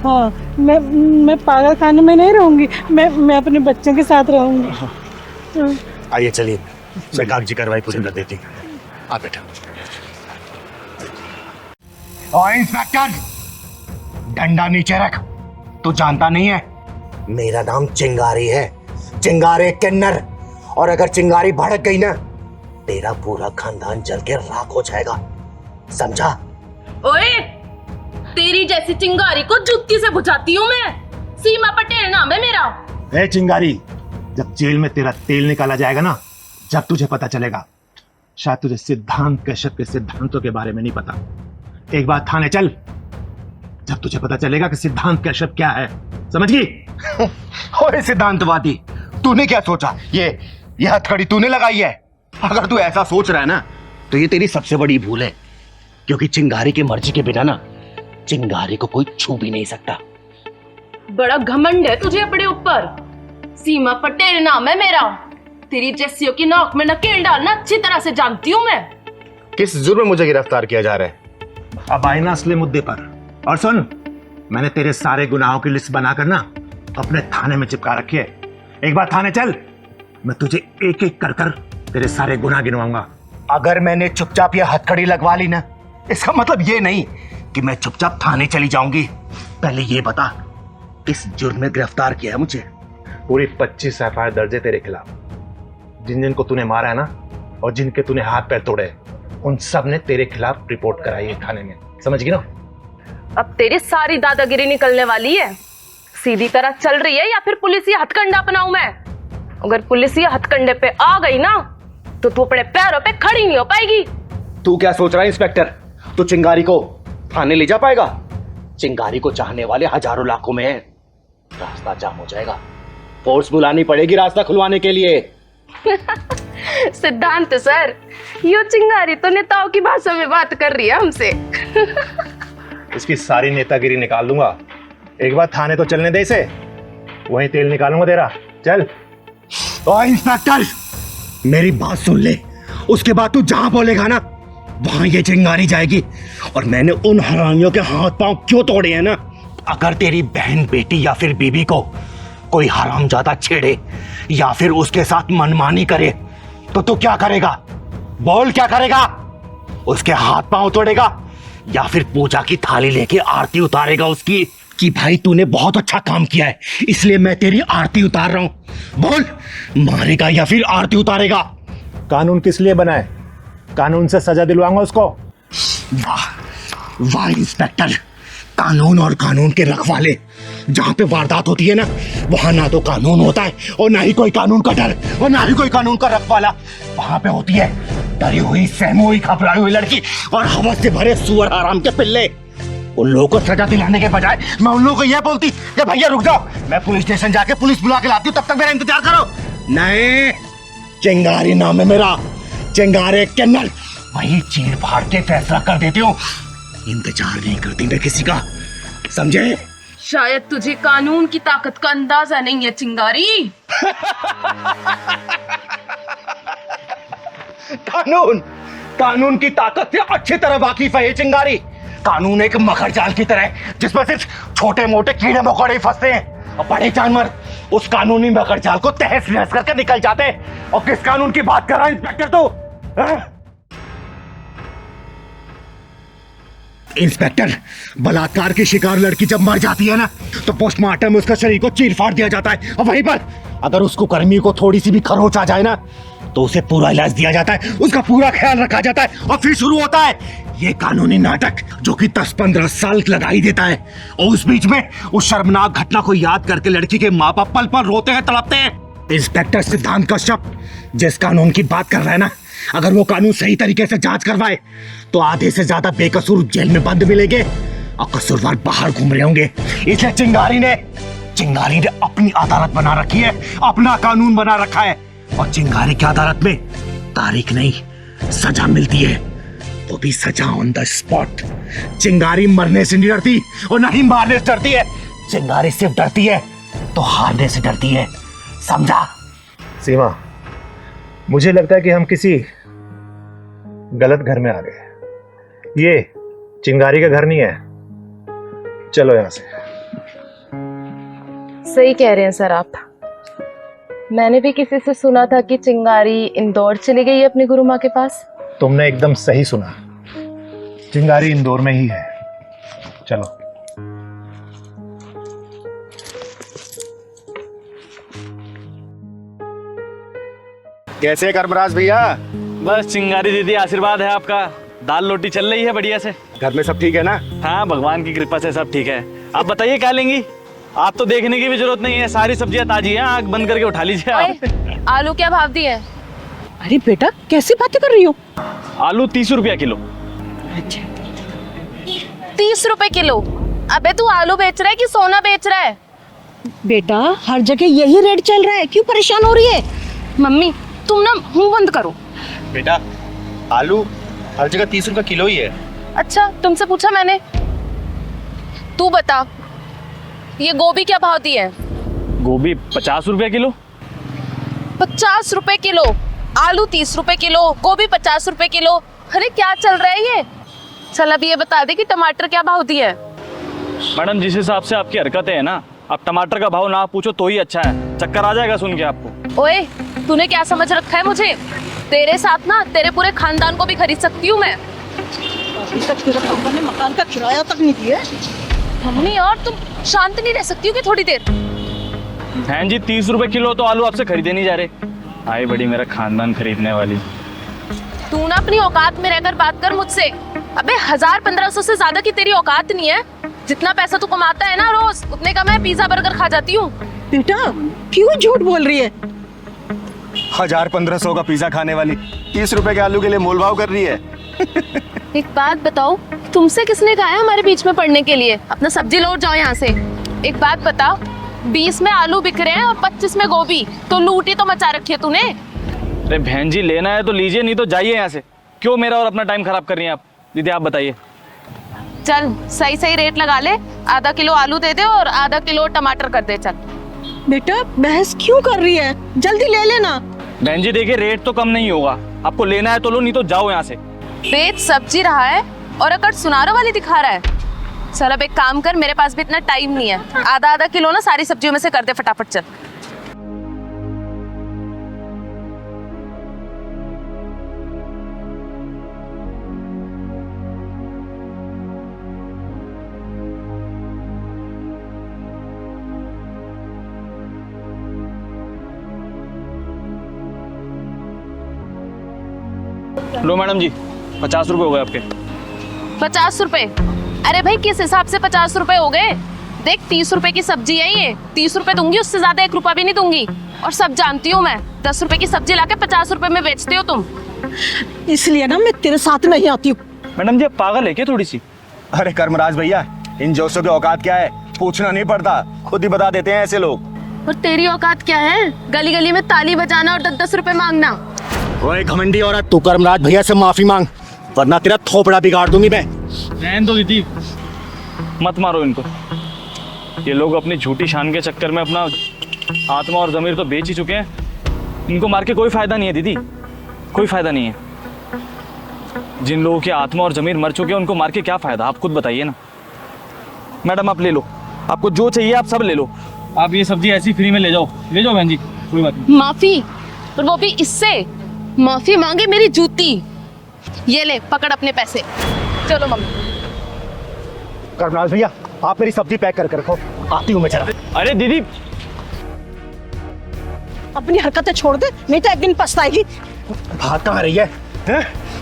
हाँ, मैं पागल खाने में नहीं रहूंगी, मैं अपने बच्चों के साथ रहूंगी। आइए चलिए, मैं कागजी कार्रवाई पूरी कर देती हूँ। आप बेटा। और इंस्पेक्टर, डंडा नीचे रख। तू जानता नहीं है, मेरा नाम चिंगारी है, चिंगारे किन्नर। और अगर चिंगारी भड़क गई ना, तेरा पूरा खानदान जल के राख हो जाएगा, समझा? ओए, तेरी जैसी चिंगारी को जुत्ती से बुझाती हूँ मैं। सीमा पटेल नाम है मेरा। ए चिंगारी, जब जेल में तेरा तेल निकाला जाएगा ना, जब तुझे पता चलेगा। शायद तुझे सिद्धांत कश्यप के सिद्धांतों के बारे में नहीं पता। एक बार थाने चल, जब तुझे पता चलेगा कि सिद्धांत कश्यप क्या है, समझ गई? ओए सिद्धांतवादी, तूने क्या सोचा? ये हथकड़ी तूने लगाई है? अगर तू ऐसा सोच रहा है ना, तो ये तेरी सबसे बड़ी भूल है, क्योंकि चिंगारी की मर्जी के बिना ना चिंगारी को कोई छू भी नहीं सकता। बड़ा घमंड है तुझे अपने ऊपर। सीमा पटेल नाम है मेरा। तेरी जैसियों की नाक में नकेल डालना अच्छी तरह से जानती हूँ मैं। किस जुर्म में मुझे गिरफ्तार किया जा रहा है? अब आए ना असली मुद्दे पर। और सुन, मैंने तेरे सारे गुनाहों की लिस्ट बनाकर ना अपने थाने में चिपका रखी है। एक बार थाने चल, मैं तुझे एक एक कर कर तेरे सारे गुनाह गिनवाऊंगा। अगर मैंने चुपचाप ये हथकड़ी लगवा ली ना, इसका मतलब ये नहीं कि मैं चुपचाप थाने चली जाऊंगी। पहले ये बता, किस जुर्म में गिरफ्तार किया है मुझे? पूरी 25 एफआईआर दर्ज है तेरे खिलाफ। जिन जिन को तूने मारा है ना, और जिनके तूने हाथ पैर तोड़े, उन सब ने तेरे खिलाफ रिपोर्ट कराई है थाने में, समझ गई ना? अब तेरी सारी दादागिरी निकलने वाली है। सीधी तरह चल रही है या फिर पुलिस हथकंडा अपनाऊं मैं? अगर पुलिस हथकंडे पे आ गई ना, तो तू अपने पैरों पे खड़ी नहीं हो पाएगी। तू क्या सोच रहा है इंस्पेक्टर? तू चिंगारी को थाने ले जा पाएगा? चिंगारी को चाहने वाले हजारों लाखों में हैं। रास्ता जाम हो जाएगा, फोर्स बुलानी पड़ेगी रास्ता खुलवाने के लिए। सिद्धांत सर, यो चिंगारी तो नेताओं की भाषा में बात कर रही है हमसे। इसकी सारी नेतागिरी निकाल दूंगा। एक बार थाने तो चलने दे इसे, वहीं तेल निकालूंगा तेरा। चल। ओ इंस्पेक्टर, मेरी बात सुन ले, उसके बाद तू जहां बोलेगा ना, वहां ये चिंगारी जाएगी। और मैंने उन हरामियों के हाथ पांव क्यों तोड़े हैं ना, अगर तेरी बहन, बेटी या फिर बीबी को कोई हरामजादा छेड़े या फिर उसके साथ मनमानी करे, तो तू क्या करेगा? बोल, क्या करेगा? उसके हाथ पांव तोड़ेगा या फिर पूजा की थाली लेके आरती उतारेगा उसकी, कि भाई तूने बहुत अच्छा काम किया है इसलिए मैं तेरी आरती उतार रहा हूं? बोल, मारेगा या फिर आरती उतारेगा? कानून किस लिए बना है? कानून से सजा दिलवाऊंगा उसको। वाह वाह इंस्पेक्टर, कानून और कानून के रखवाले। जहां पे वारदात होती है ना, वहां ना तो कानून होता है और ना ही कोई कानून का डर और ना ही कोई कानून का रखवाला। वहां पे होती है डरी हुई, सहमी हुई, घबराई हुई लड़की और हवस से भरे सुअर आराम के पिल्ले। उन लोगों को सजा दिलाने के बजाय मैं उन लोगों को यह बोलती कि भैया रुक जाओ, मैं पुलिस स्टेशन जाके पुलिस बुला के लाती हूँ, तब तक मेरा इंतजार करो। नहीं, चिंगारी नाम है मेरा, चिंगारे किन्नर। वही चीर फाड़ के फैसला कर देती हूँ, इंतजार नहीं करती मैं किसी का, समझे? शायद तुझे कानून की ताकत का अंदाजा नहीं है चिंगारी। कानून की ताकत से अच्छी तरह वाकिफ है ये चिंगारी। कानून एक मकर जाल की तरह है जिसमें सिर्फ छोटे मोटे कीड़े मकोड़े फंसते हैं और बड़े जानवर उस कानूनी मकर जाल को तहस नहस करके निकल जाते हैं। और किस कानून की बात कर रहा है इंस्पेक्टर तू? इंस्पेक्टर, बलात्कार की शिकार लड़की जब मर जाती है ना, तो पोस्टमार्टम में उसका शरीर को चीर फाड़ दिया जाता है और वहीं पर अगर उसको कर्मी को थोड़ी सी भी खरोच आ जाए ना, तो उसे पूरा इलाज दिया जाता है, उसका पूरा ख्याल रखा जाता है और फिर शुरू होता है ये कानूनी नाटक जो कि 10-15 साल लगा ही देता है। और उस बीच में उस शर्मनाक घटना को याद करके लड़की के माँ बाप पल पल रोते हैं, तड़पते हैं। इंस्पेक्टर सिद्धांत कश्यप जिस कानून की बात कर रहा है ना, अगर वो कानून सही तरीके से जांच करवाए तो आधे से ज्यादा बेकसूर जेल में बंद मिलेंगे और कसूरवार बाहर घूम रहे होंगे। इसलिए चिंगारी ने अपनी अदालत बना रखी है, अपना कानून बना रखा है। और चिंगारी की अदालत में तारीख नहीं, सजा मिलती है, वो भी सजा ऑन द स्पॉट। चिंगारी मरने से नहीं डरती और नहीं मारने से डरती है। चिंगारी सिर्फ डरती है तो हारने से डरती है, समझा? सीमा, मुझे लगता है कि हम किसी गलत घर में आ गए। ये चिंगारी का घर नहीं है, चलो यहां से। सही कह रहे हैं सर आप। मैंने भी किसी से सुना था कि चिंगारी इंदौर चली गई है अपनी गुरु माँ के पास। तुमने एकदम सही सुना, चिंगारी इंदौर में ही है। चलो। कैसे कर्मराज भैया? बस चिंगारी दीदी आशीर्वाद है आपका, दाल रोटी चल रही है बढ़िया से। घर में सब ठीक है ना? हाँ भगवान की कृपा से सब ठीक है। आप बताइए क्या लेंगी? आप तो देखने की भी जरूरत नहीं है, सारी सब्जियां ताजी हैं, आंख बंद करके उठा लीजिए आप। ओए, आलू क्या भाव दिए? अरे बेटा कैसी बातें कर रही हो? आलू 30 रुपया किलो। 30 रुपए किलो? अबे तू आलू बेच रहा है कि सोना बेच रहा है? बेटा हर जगह यही रेट चल रहा है, क्यों परेशान हो रही है? मम्मी तुम ना मुंह बंद करो। बेटा आलू हर जगह 30 रुपए किलो ही है। अच्छा तुमसे पूछा मैंने? तू बता, ये गोभी क्या भाव दी है? गोभी 50 रुपया किलो। 50 रुपए किलो? आलू 30 रुपए किलो, गोभी 50 रुपए किलो। अरे क्या चल रहा है ये? चल अब ये बता दे कि टमाटर क्या भाव दिया है? मैडम जिस हिसाब से आपकी हरकतें हैं ना, अब टमाटर का भाव ना पूछो तो ही अच्छा है, चक्कर आ जाएगा सुन के आपको। ओए तूने क्या समझ रखा है मुझे? तेरे साथ ना तेरे पूरे खानदान को भी खरीद सकती हूँ मैं। अभी तक तेरे पापा ने मकान का किराया तक नहीं दिया। मम्मी और तुम शांत नहीं रह सकती हो कि थोड़ी देर? बहन जी 30 रुपए किलो तो आलू आपसे खरीदे नहीं जा रहे। आई बड़ी मेरा खानदान खरीदने वाली। तू ना अपनी औकात में रहकर बात कर मुझसे। अबे 1000-1500 से ज्यादा की तेरी औकात नहीं है। जितना पैसा तू कमाता है ना रोज, उतने का मैं पिज्जा बर्गर खा जाती हूँ। बेटा क्यों झूठ बोल रही है? 1000-1500 का पिज्जा खाने वाली 30 रुपए के आलू के लिए मोलभाव कर रही है। एक बात बताओ, तुमसे किसने कहा है हमारे बीच में पड़ने के लिए? अपना सब्जी लौट जाओ यहाँ से। एक बात बता, 20 में आलू बिक रहे हैं और 25 में गोभी, तो लूटी तो मचा रखी है तूने। अरे बहन जी लेना है तो लीजिए, नहीं तो जाइए यहाँ से। क्यों मेरा और अपना टाइम खराब कर रही हैं आप? दीदी आप बताइए। चल सही सही रेट लगा ले, आधा किलो आलू दे दे और आधा किलो टमाटर कर दे। चल बेटा बहस क्यों कर रही है, जल्दी ले लेना। बहन जी देखिए रेट तो कम नहीं होगा, आपको लेना है तो लो, नहीं तो जाओ यहाँ से। बेच सब्जी रहा है और अकड़ सुनारों वाली दिखा रहा है। चल अब एक काम कर, मेरे पास भी इतना टाइम नहीं है, आधा आधा किलो ना सारी सब्जियों में से कर दे फटाफट। चल लो मैडम जी 50 रुपए हो गए आपके। 50 रुपए? अरे भाई किस हिसाब से 50 रुपए हो गए? देख 30 रुपए की सब्जी है ये, 30 रुपए दूंगी, उससे ज्यादा 1 रुपया भी नहीं दूंगी। और सब जानती हूँ मैं, 10 रुपए की सब्जी लाके 50 रुपए में बेचते हो तुम। इसलिए ना मैं तेरे साथ नहीं आती हूँ। मैडम जी आप पागल है क्या थोड़ी सी? अरे कर्मराज भैया इन जोशों की औकात क्या है, पूछना नहीं पड़ता, खुद ही बता देते हैं ऐसे लोग। और तेरी औकात क्या है? गली गली में ताली बजाना और 10-10 रुपए मांगना। ओए घमंडी औरत, तू कर्मराज भैया से माफी मांग, वरना तेरा थोपड़ा बिगाड़ दूंगी मैं। रहने दो दीदी, मत मारो इनको। ये लोग अपनी झूठी शान के चक्कर में अपना आत्मा और ज़मीर तो बेच ही चुके हैं। इनको मार के कोई फायदा नहीं है दीदी, कोई फायदा नहीं है। जिन लोगों की आत्मा और ज़मीर मर चुके हैं उनको मार के क्या फायदा, आप खुद बताइए ना। मैडम आप ले लो, आपको जो चाहिए आप सब ले लो। आप ये सब्जी ऐसी फ्री में ले जाओ बहन जी, कोई बात नहीं। माफी? और वो भी इससे? माफी मांगे मेरी जूती। ये ले पकड़ अपने पैसे, चलो मम्मी। कर्मराज भैया आप मेरी सब्जी पैक करके रखो, आती हूँ मैं जरा। अरे दीदी अपनी हरकतें छोड़ दे, नहीं तो एक दिन पछताएगी। भाग कहाँ रही है?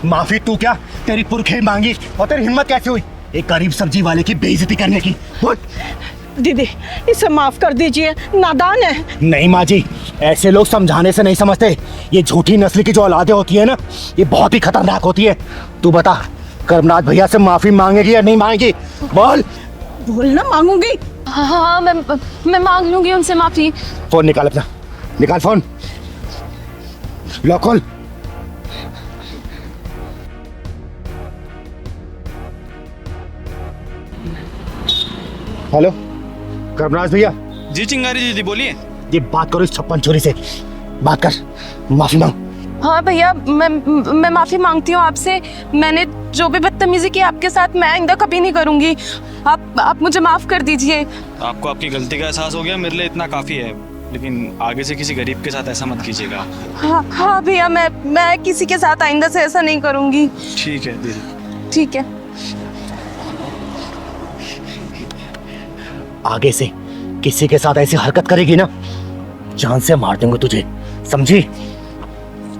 माफी तू क्या, तेरी पुरखे मांगी और तेरी हिम्मत कैसे हुई एक गरीब सब्जी वाले की बेइज्जती करने की? बोल। दीदी इसे माफ कर दीजिए, नादान है। नहीं माँ जी, ऐसे लोग समझाने से नहीं समझते। ये झूठी नस्ल की जो औलादें होती है ना, ये बहुत ही खतरनाक होती है। तू बता कर्मनाथ भैया से माफी मांगेगी या नहीं मांगेगी? बोल। बोल ना, मांगूंगी। हाँ मैं मांग लूंगी उनसे माफी। फोन निकाल अपना, निकाल फोन, लॉक खोल। हेलो कर्मराज भैया। जी चिंगारी दीदी बोलिए। ये बात करो इस 56 चोरी से, बात कर, माफी मांग। हाँ भैया मैं माफी मांगती हूँ आपसे। मैंने जो भी बदतमीजी की आपके साथ, मैं आइंदा कभी नहीं करूंगी। आप मुझे माफ कर दीजिए। आपको आपकी गलती का एहसास हो गया, मेरे लिए इतना काफी है। लेकिन आगे से किसी गरीब के साथ ऐसा मत कीजिएगा। हाँ भैया मैं किसी के साथ आइंदा से ऐसा नहीं करूंगी। ठीक है दीदी। ठीक है। आगे से किसी के साथ ऐसी हरकत करेगी ना, जान से मार दूंगा तुझे, समझी?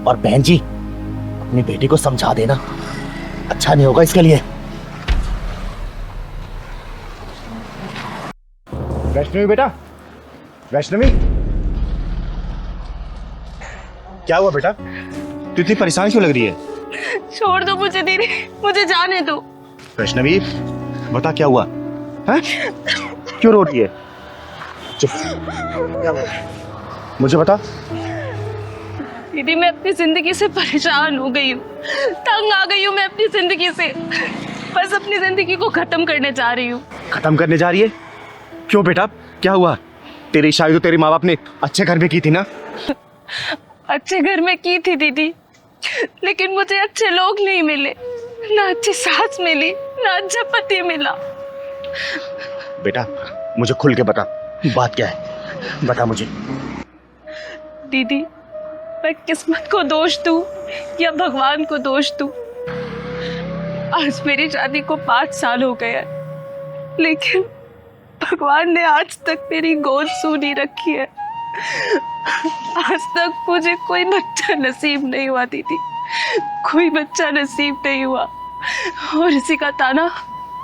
और बहन जी, अपनी बेटी को समझा देना, अच्छा नहीं होगा इसके लिए। वैष्णवी बेटा, वैष्णवी, क्या हुआ बेटा? तू इतनी परेशान क्यों लग रही है? छोड़ दो मुझे दीदी, मुझे जाने दो। वैष्णवी बता क्या हुआ है? क्यों रो रही है? चुप, क्या हुआ मुझे बता। दीदी मैं अपनी जिंदगी से परेशान हो गई हूँ, तंग आ गई हूँ मैं अपनी जिंदगी से। बस अपनी जिंदगी को खत्म करने जा रही हूँ। खत्म करने जा रही है? क्यों बेटा, क्या हुआ? तेरी शादी तो तेरे माँ बाप ने अच्छे घर में की थी ना? अच्छे घर में की थी दीदी, लेकिन मुझे अच्छे लोग नहीं मिले, ना अच्छी सास मिली, ना अच्छा पति मिला। बेटा मुझे खुल के बता, बात क्या है, बता मुझे। दीदी मैं किस्मत को दोष दूं या भगवान को दोष दूं? आज मेरी शादी को 5 साल हो गए हैं, लेकिन भगवान ने आज तक मेरी गोद सू नहीं रखी है। आज तक मुझे कोई बच्चा नसीब नहीं हुआ दीदी, कोई बच्चा नसीब नहीं हुआ। और इसी का ताना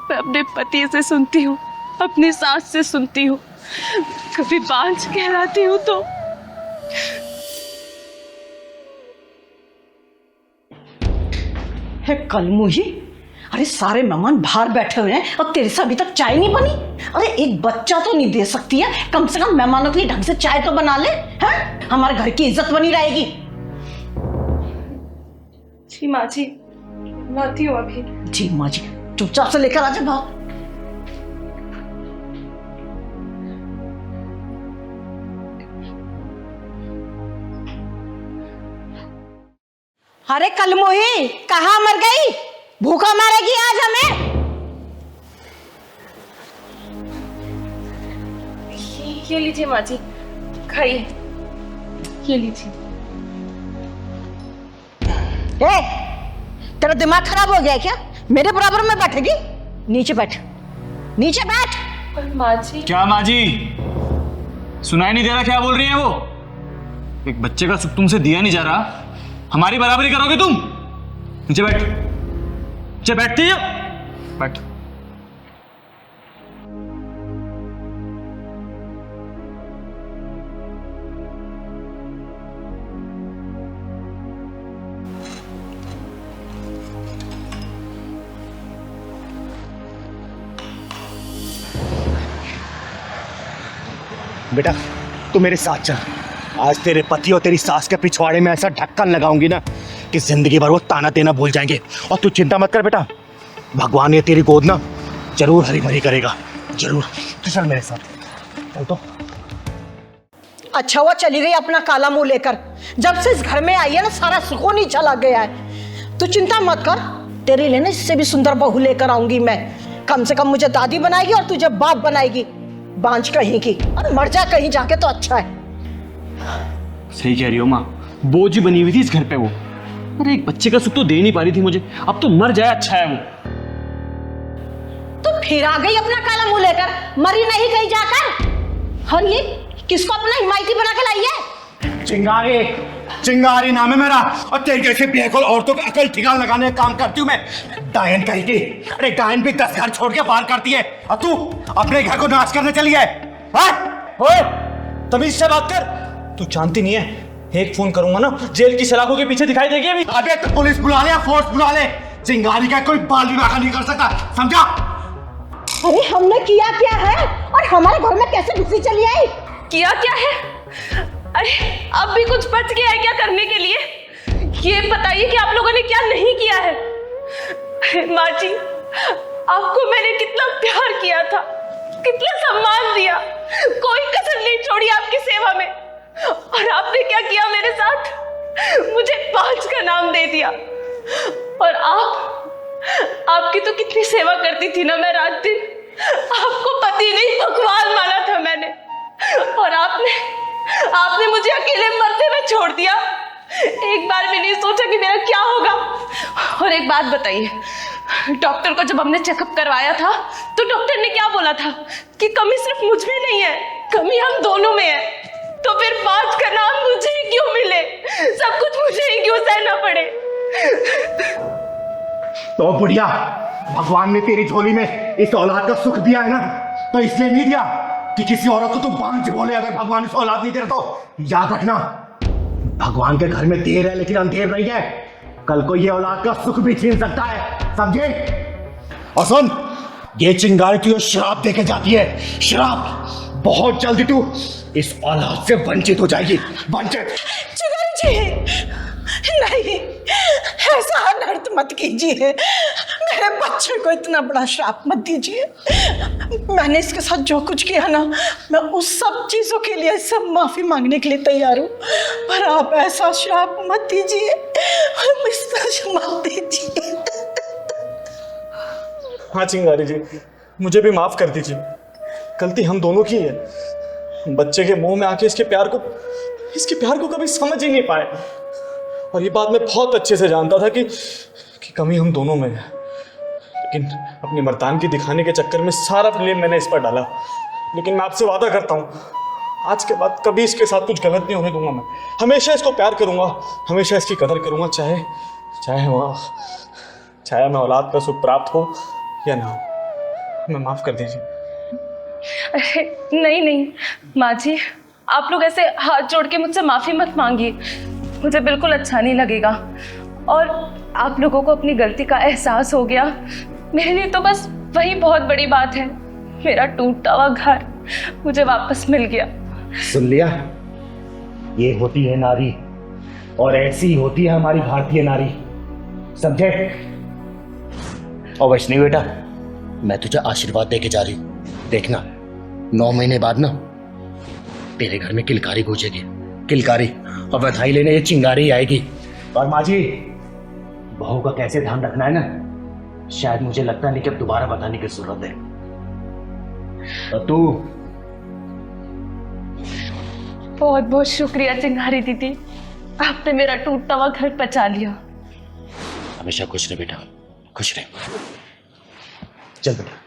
मैं अपने पति से सुनती हूँ, अपनी सास से सुनती हूँ, कभी बांझ कहलाती हूँ तो। है कलमुही, अरे सारे मेहमान बाहर बैठे हुए हैं और तेरे से अभी तक चाय नहीं बनी। अरे एक बच्चा तो नहीं दे सकती है, कम से कम मेहमानों के लिए ढंग से चाय तो बना ले, हैं? हमारे घर की इज्जत बनी रहेगी। जी माँ जी, लाती हूँ अभी। जी माँ जी, चुपचाप से लेकर आ जा भाव। अरे कलमुही कहाँ मर गई? भूखा मारेगी आज हमें। ये लीजिए माँ जी, खाइए, ये लीजिए। ए, तेरा दिमाग खराब हो गया क्या? मेरे बराबर में बैठेगी? नीचे बैठ, नीचे बैठ। माँ जी। क्या माँ जी, सुनाई नहीं दे रहा क्या बोल रही है वो? एक बच्चे का सुख तुमसे दिया नहीं जा रहा, हमारी बराबरी करोगे तुम? नीचे बैठ, नीचे बैठती हो, बैठ। बेटा तू मेरे साथ चल, आज तेरे पति और तेरी सास के पिछवाड़े में ऐसा ढक्कन लगाऊंगी ना कि जिंदगी भर वो ताना देना भूल जाएंगे। और तू चिंता मत कर बेटा, भगवान ये तेरी गोद ना जरूर हरी भरी करेगा, जरूर। तू चल मेरे साथ, चल। तो अच्छा हुआ चली गई अपना काला मुंह लेकर, जब से इस घर में आई है ना सारा सुकून ही चला गया है। तू चिंता मत कर, तेरे लिए ना इससे भी सुंदर बहू लेकर आऊंगी मैं। कम से कम मुझे दादी बनाएगी और तुझे बाप बनाएगी, बांझ कहीं की, और मर जा कहीं जाके तो अच्छा है। सही कह रही हो माँ, बोझ बनी हुई थी इस घर पे वो। अरे एक बच्चे का सुख तो दे नहीं पा रही थी मुझे, अब तो मर जाए अच्छा है वो। तो फिर आ गई अपना काला मुंह लेकर, मरी नहीं कहीं जाकर। और ये किसको अपना हिमायती बना के लाई है? चिंगारी, चिंगारी नाम है मेरा, और तेरे जैसे बेअकल औरतों पे अकल ठिकाना लगाने का काम करती हूँ मैं। डायन कहीं की, अरे डायन भी 10 घर छोड़ के बाहर करती है, और तू अपने घर को नाश करने चली है। ओए, तमीज से बात कर। तू जानती नहीं है, एक फोन करूंगा ना जेल की सलाखों के पीछे दिखाई देगी अभी। अबे तो पुलिस बुला ले या फोर्स बुला ले, चिंगारी का कोई बाल भी बाका नहीं कर सकता, समझा? अरे हमने किया क्या है और हमारे घर में कैसे घुसी चली आई? किया क्या है? अरे अब भी कुछ बच गया है क्या करने के लिए? ये बताइए कि आप लोगों ने क्या नहीं किया है। माँ जी, आपको मैंने कितना प्यार किया था, कितना सम्मान दिया, कोई कसर नहीं छोड़ी आपकी सेवा में, और आपने क्या किया मेरे साथ? मुझे 5 का नाम दे दिया। और आपकी तो कितनी सेवा करती थी ना मैं रात दिन, आपको पति नहीं भगवान माना था मैंने, और आपने मुझे अकेले मरते हुए छोड़ दिया। एक बार भी नहीं सोचा कि मेरा क्या होगा। और एक बात बताइए, डॉक्टर को जब हमने चेकअप करवाया था तो डॉक्टर ने क्या बोला था कि कमी सिर्फ मुझ में नहीं है, कमी हम दोनों में है। तो फिर 5 का नाम मुझे ही क्यों मिले? सब कुछ मुझे ही क्यों तो बुढ़िया, भगवान ने तेरी झोली में इस औलाद का सुख दिया है ना, तो इसलिए नहीं दिया कि किसी औरत को तू बांझ बोले। अगर भगवान इस औलाद नहीं दे रहा तो याद रखना, भगवान के घर में देर है लेकिन अंधेर नहीं है। कल को ये औलाद का सुख भी छीन सकता है, समझे? और सुन, ये चिंगारी तुझे श्राप देके जाती है, श्राप। बहुत जल्दी तू इस औलाद से वंचित हो जाएगी, वंचित। चिंगारी जी, नहीं, ऐसा अनर्थ मत कीजिए। मेरे बच्चे को इतना बड़ा श्राप मत दीजिए। मैंने इसके साथ जो कुछ किया ना, मैं उस सब चीजों के लिए सब माफी मांगने के लिए तैयार हूँ, पर आप ऐसा श्राप मत दीजिए, मत दीजिए। हाँ चिंगारी जी, मुझे भी माफ कर दीजिए। गलती हम दोनों की है। बच्चे के मुंह में आके इसके प्यार को कभी समझ ही नहीं पाए। और ये बात मैं बहुत अच्छे से जानता था कि कमी हम दोनों में है, लेकिन अपनी मर्दानगी दिखाने के चक्कर में सारा ब्लेम मैंने इस पर डाला। लेकिन मैं आपसे वादा करता हूँ, आज के बाद कभी इसके साथ कुछ गलत नहीं होने दूंगा। मैं हमेशा इसको प्यार करूंगा, हमेशा इसकी कदर करूंगा, चाहे मैं औलाद का सुख प्राप्त हो या ना हो। मैं माफ कर दीजिए। अरे नहीं माँ जी, आप लोग ऐसे हाथ जोड़ के मुझसे माफी मत मांगिए, मुझे बिल्कुल अच्छा नहीं लगेगा। और आप लोगों को अपनी गलती का एहसास हो गया, मेरे लिए तो बस वही बहुत बड़ी बात है। मेरा टूटा हुआ घर मुझे वापस मिल गया। सुन लिया, ये होती है नारी, और ऐसी ही होती है हमारी भारतीय नारी, समझे? और वैष्णवी बेटा, मैं तुझे आशीर्वाद देके जा रही हूं। देखना 9 महीने बाद ना तेरे घर में किलकारी गूंजेगी, किलकारी, और बधाई लेने ये चिंगारी आएगी। और माँ जी, बहू का कैसे ध्यान रखना है ना, शायद मुझे लगता नहीं कि अब दोबारा बताने की जरूरत है। और तू बहुत बहुत शुक्रिया चिंगारी दीदी, आपने मेरा टूटा हुआ घर बचा लिया। हमेशा खुश रहे बेटा, खुश रहे। चल बेटा।